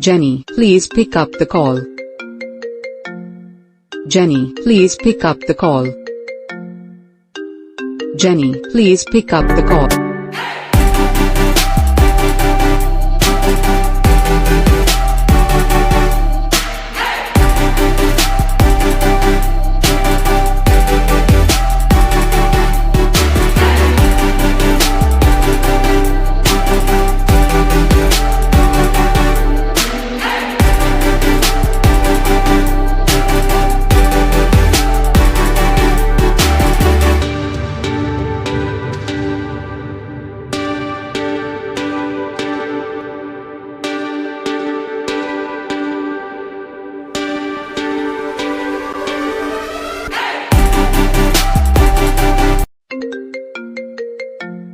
Jenny, please pick up the call. Jenny, please pick up the call. Jenny, please pick up the call.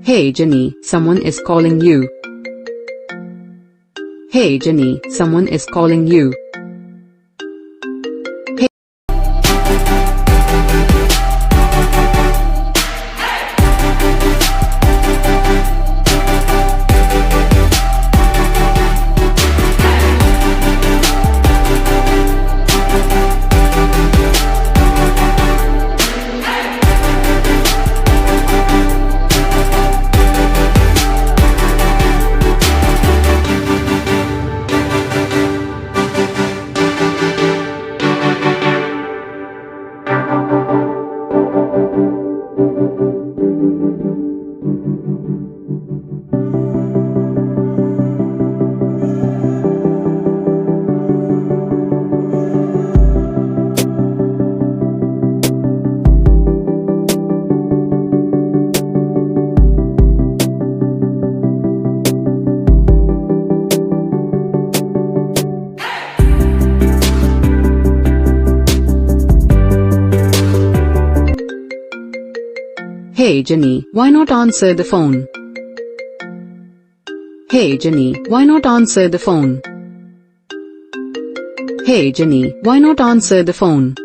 Hey Jenny, someone is calling you. Hey Jenny, someone is calling you. Hey Jenny, why not answer the phone? Hey Jenny, why not answer the phone? Hey Jenny, why not answer the phone?